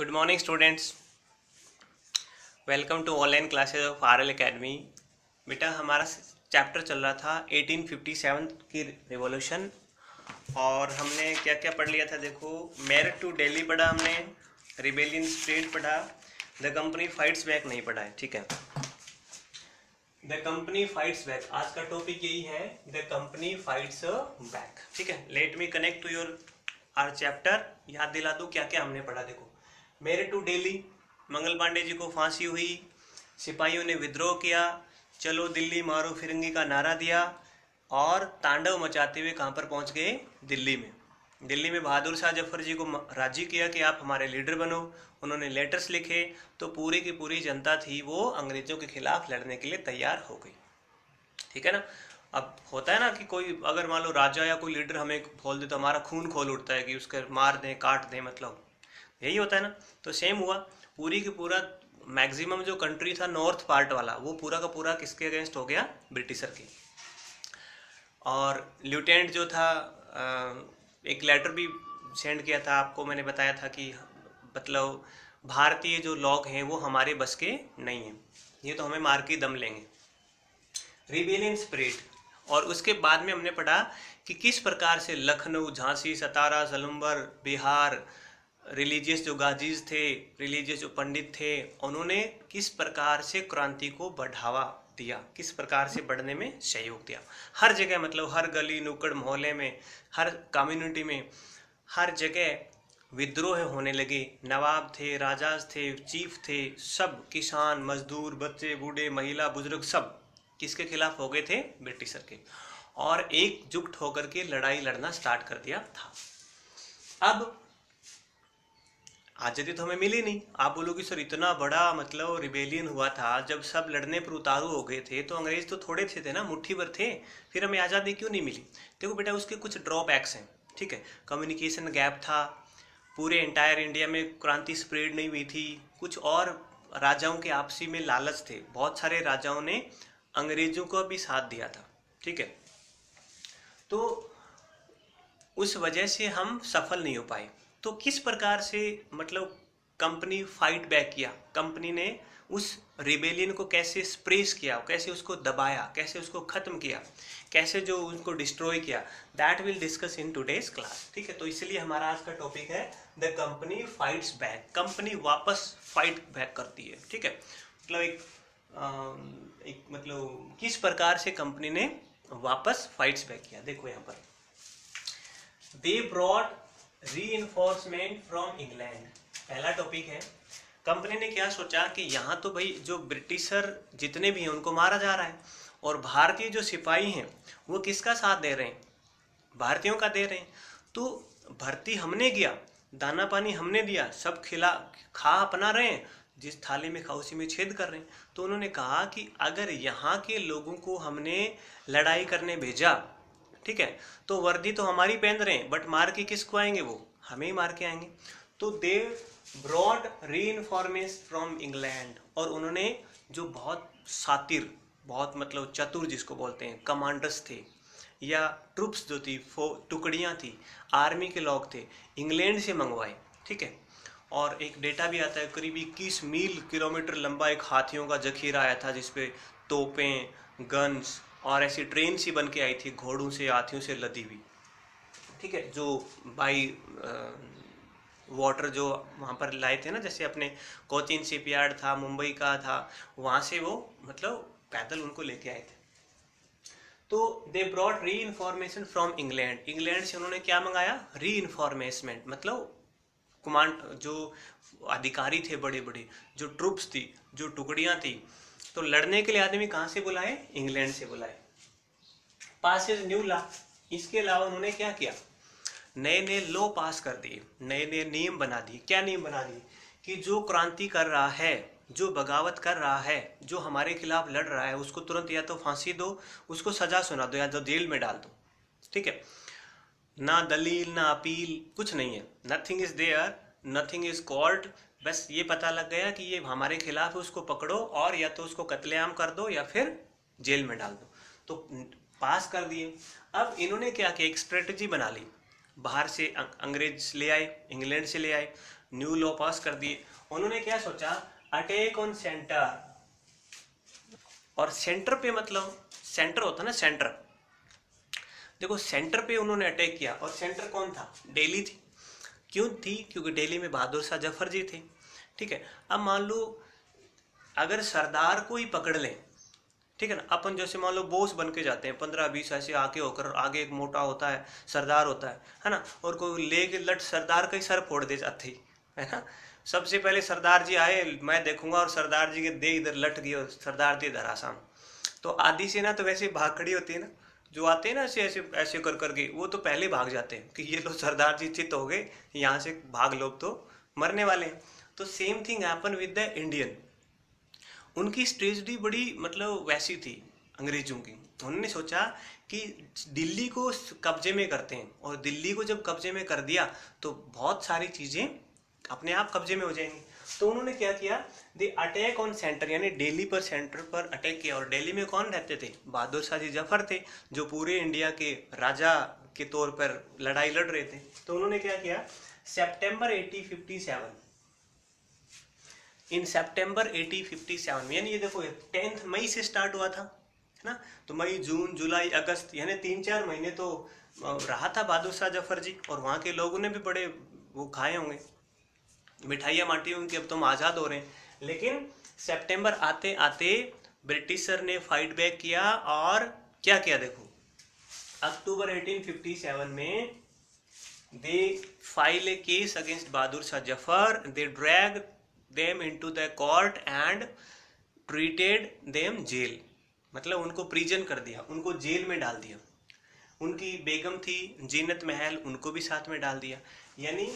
Good morning students, welcome to online classes of RL academy. बेटा हमारा chapter चल रहा था 1857 की रिवॉल्यूशन और हमने क्या क्या पढ़ लिया था। देखो, मेरिट टू दिल्ली पढ़ा हमने, रिबेलियन स्प्रेड पढ़ा, द कंपनी फाइट्स बैक नहीं पढ़ा है। ठीक है, द कंपनी फाइट्स बैक आज का टॉपिक यही है, द कंपनी फाइट्स बैक। ठीक है, let me connect to your our chapter. याद दिला दूं क्या क्या हमने पढ़ा। देखो, मेरिट टू दिल्ली, मंगल पांडे जी को फांसी हुई, सिपाहियों ने विद्रोह किया, चलो दिल्ली मारो फिरंगी का नारा दिया और तांडव मचाते हुए कहाँ पर पहुँच गए? दिल्ली में। दिल्ली में बहादुर शाह जफर जी को राजी किया कि आप हमारे लीडर बनो। उन्होंने लेटर्स लिखे तो पूरी की पूरी जनता थी वो अंग्रेजों के खिलाफ लड़ने के लिए तैयार हो गई। ठीक है ना। अब होता है ना कि कोई अगर मान लो राजा या कोई लीडर हमें बोल दे तो हमारा खून खोल उठता है कि उसके मार दें काट दें, मतलब यही होता है ना। तो सेम हुआ, पूरी की पूरा मैक्सिमम जो कंट्री था नॉर्थ पार्ट वाला वो पूरा का पूरा किसके अगेंस्ट हो गया? ब्रिटिशर के। और लेफ्टिनेंट जो था एक लेटर भी सेंड किया था, आपको मैंने बताया था कि मतलब भारतीय जो लोग हैं वो हमारे बस के नहीं हैं, ये तो हमें मार के दम लेंगे। रिबेलियन स्प्रेड, और उसके बाद में हमने पढ़ा कि किस प्रकार से लखनऊ, झांसी, सतारा, सलम्बर, बिहार, रिलीजियस जो गाजीज थे, रिलीजियस जो पंडित थे, उन्होंने किस प्रकार से क्रांति को बढ़ावा दिया, किस प्रकार से बढ़ने में सहयोग दिया। हर जगह, मतलब हर गली नुक्कड़ मोहल्ले में, हर कम्युनिटी में, हर जगह विद्रोह होने लगे। नवाब थे, राजाज थे, चीफ थे, सब किसान, मजदूर, बच्चे, बूढ़े, महिला, बुजुर्ग सब किसके खिलाफ हो गए थे? ब्रिटिशर के। और एकजुट होकर के लड़ाई लड़ना स्टार्ट कर दिया था। अब आज़ादी तो हमें मिली नहीं। आप बोलोगे सर इतना बड़ा मतलब रिबेलियन हुआ था, जब सब लड़ने पर उतारू हो गए थे तो अंग्रेज तो थोड़े थे ना, मुट्ठी भर थे, फिर हमें आज़ादी क्यों नहीं मिली? देखो बेटा, उसके कुछ ड्रॉबैक्स हैं। ठीक है, कम्युनिकेशन गैप था, पूरे एंटायर इंडिया में क्रांति स्प्रेड नहीं हुई थी, कुछ और राजाओं के आपसी में लालच थे, बहुत सारे राजाओं ने अंग्रेजों को भी साथ दिया था। ठीक है, तो उस वजह से हम सफल नहीं हो पाए। तो किस प्रकार से मतलब कंपनी फाइट बैक किया, कंपनी ने उस रिबेलियन को कैसे स्प्रेस किया, कैसे उसको दबाया, कैसे उसको खत्म किया, कैसे जो उनको डिस्ट्रॉय किया, that will discuss in today's class. ठीक है, तो इसलिए हमारा आज का टॉपिक है the company fights back. Company वापस फाइट बैक करती है। ठीक है, मतलब एक मतलब किस प्रकार से कंपनी ने वापस फाइट्स बैक किया। देखो यहाँ पर, they brought reinforcement from England, पहला टॉपिक है। कंपनी ने क्या सोचा कि यहाँ तो भाई जो ब्रिटिशर जितने भी हैं उनको मारा जा रहा है और भारतीय जो सिपाही हैं वो किसका साथ दे रहे हैं? भारतीयों का दे रहे हैं। तो भर्ती हमने किया, दाना पानी हमने दिया, सब खा अपना रहे हैं, जिस थाली में खा उसी में छेद कर रहे हैं। तो उन्होंने कहा कि अगर यहाँ के लोगों को हमने लड़ाई करने भेजा, ठीक है, तो वर्दी तो हमारी पहन रहे हैं बट मार के किसको आएंगे? वो हमें ही मार के आएंगे। तो दे ब्रॉड रीइंफॉर्मेशन फ्रॉम इंग्लैंड, और उन्होंने जो बहुत सातिर, बहुत मतलब चतुर जिसको बोलते हैं, कमांडर्स थे या ट्रुप्स जो थी, टुकड़ियाँ थी, आर्मी के लोग थे, इंग्लैंड से मंगवाए। ठीक है, और एक डेटा भी आता है करीब 21 मील किलोमीटर लंबा एक हाथियों का जखीरा आया था, जिसपे तोपें, गन्स और ऐसी ट्रेन सी बन के आई थी, घोड़ों से, हाथियों से लदी हुई। ठीक है, जो बाई वाटर जो वहाँ पर लाए थे ना, जैसे अपने कोचीन शिपयार्ड था, मुंबई का था, वहाँ से वो मतलब पैदल उनको लेके आए थे। तो दे ब्रॉट री इन्फॉर्मेशन फ्रॉम इंग्लैंड, इंग्लैंड से उन्होंने क्या मंगाया? री इन्फॉर्मेशन, मतलब कमांड, जो अधिकारी थे बड़े बड़े, जो ट्रुप्स थी, जो टुकड़ियाँ थी, तो लड़ने के लिए आदमी कहाँ से बुलाए? इंग्लैंड से बुलाए। पासेज न्यू लॉ, इसके अलावा उन्होंने क्या किया? नए नए लॉ पास कर दिए, नए नए नियम बना दिए। क्या नियम बना दिए? कि जो क्रांति कर रहा है, जो बगावत कर रहा है, जो हमारे खिलाफ लड़ रहा है, उसको तुरंत या तो फांसी दो, उसको सजा सुना दो, या तो जेल में डाल दो। ठीक है, ना दलील ना अपील, कुछ नहीं है, nothing is there, nothing is called. बस ये पता लग गया कि ये हमारे खिलाफ है, उसको पकड़ो और या तो उसको कत्लेआम कर दो या फिर जेल में डाल दो। तो पास कर दिए। अब इन्होंने क्या किया? एक स्ट्रेटजी बना ली, बाहर से अंग्रेज ले आए, इंग्लैंड से ले आए, न्यू लॉ पास कर दिए। उन्होंने क्या सोचा, अटैक ऑन सेंटर, और सेंटर पे मतलब सेंटर होता ना सेंटर, देखो सेंटर पे उन्होंने अटैक किया, और सेंटर कौन था, दिल्ली थी। क्यों थी, क्योंकि दिल्ली में बहादुर शाह जफर जी थे। ठीक है, अब मान लो अगर सरदार को ही पकड़ लें, ठीक है ना, अपन जैसे मान लो बॉस बन के जाते हैं 15-20 ऐसे आके होकर, आगे एक मोटा होता है सरदार होता है ना, और कोई लेके लट सरदार का ही सर फोड़ दे जाते ही, है ना। सबसे पहले सरदार जी आए, मैं देखूंगा, और सरदार जी के दे इधर लट गई और सरदार दे धराशान, तो आधी सेना तो वैसे भाग खड़ी होती है ना, जो आते हैं ना ऐसे ऐसे ऐसे कर करके, वो तो पहले भाग जाते हैं कि ये लो सरदार जी चित हो गए, यहाँ से भाग, लोग तो मरने वाले हैं। तो same thing happen with the Indian. उनकी स्ट्रेटजी बड़ी मतलब वैसी थी अंग्रेजों की। उन्होंने सोचा कि दिल्ली को कब्जे में करते हैं, और दिल्ली को जब कब्जे में कर दिया तो बहुत सारी चीजें अपने आप कब्जे में हो जाएंगी। तो उन्होंने क्या किया, द अटैक ऑन सेंटर, यानी दिल्ली पर सेंटर पर अटैक किया। और दिल्ली में कौन रहते थे, बहादुर शाह जी जफर थे, जो पूरे इंडिया के राजा के तौर पर लड़ाई लड़ रहे थे। तो उन्होंने क्या किया, सितंबर 1857, इन सितंबर 1857 में, यानी ये देखो 10 मई से स्टार्ट हुआ था, है ना, तो मई जून जुलाई अगस्त, यानी 3-4 महीने तो रहा था बहादुर शाह जफर जी, और वहाँ के लोगों ने भी बड़े वो खाए होंगे, मिठाइयाँ बांटी होंगी, अब तुम आज़ाद हो रहे हैं। लेकिन सितंबर आते आते ब्रिटिशर ने फाइट बैक किया, और क्या किया देखो, अक्टूबर 1857 में they file a case against Bahadur Shah Zafar, they drag them into the court and treated them jail, मतलब उनको प्रिजन कर दिया, उनको जेल में डाल दिया। उनकी बेगम थी जीनत महल, उनको भी साथ में डाल दिया। यानी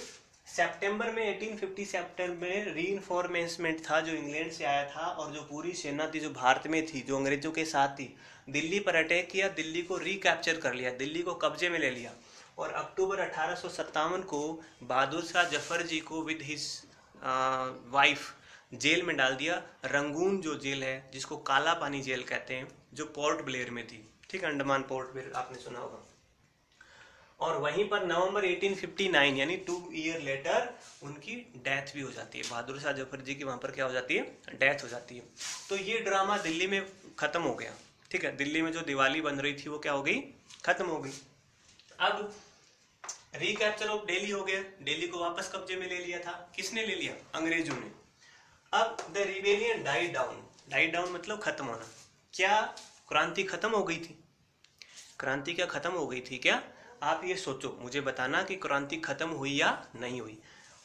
सितंबर में 1857 में रीइंफोर्समेंट था जो इंग्लैंड से आया था, और जो पूरी सेना थी जो भारत में थी, जो अंग्रेजों के साथ थी, दिल्ली पर अटैक किया, दिल्ली को रिकैप्चर कर लिया, दिल्ली को कब्जे में ले लिया। और अक्टूबर 1857 को बहादुर शाह जफर जी को विद हिज वाइफ जेल में डाल दिया, रंगून जो जेल है, जिसको काला पानी जेल कहते हैं, जो पोर्ट ब्लेयर में थी। ठीक है, अंडमान पोर्ट ब्लेयर आपने सुना होगा। और वहीं पर नवंबर 1859 यानी 2 ईयर लेटर उनकी डेथ भी हो जाती है। बहादुर शाह जफर जी की वहां पर क्या हो जाती है, डेथ हो जाती है। तो ये ड्रामा दिल्ली में खत्म हो गया। ठीक है, दिल्ली में जो दिवाली बन रही थी वो क्या हो गई, खत्म हो गई। अब रिकैप्चर ऑफ दिल्ली हो गया, दिल्ली को वापस कब्जे में ले लिया था, किसने ले लिया, अंग्रेजों ने। अब the rebellion died down, died down मतलब खत्म होना। क्या क्रांति खत्म हो गई थी, क्रांति क्या खत्म हो गई थी क्या? आप ये सोचो, मुझे बताना कि क्रांति खत्म हुई या नहीं हुई,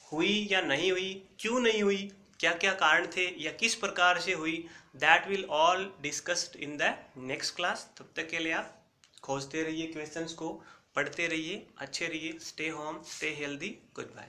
हुई या नहीं हुई, क्यों नहीं हुई, क्या क्या कारण थे, या किस प्रकार से हुई। That will all discussed in the next class. तब तक के लिए आप खोजते रहिए क्वेश्चंस को, पढ़ते रहिए, अच्छे रहिए, stay home, stay healthy, good bye.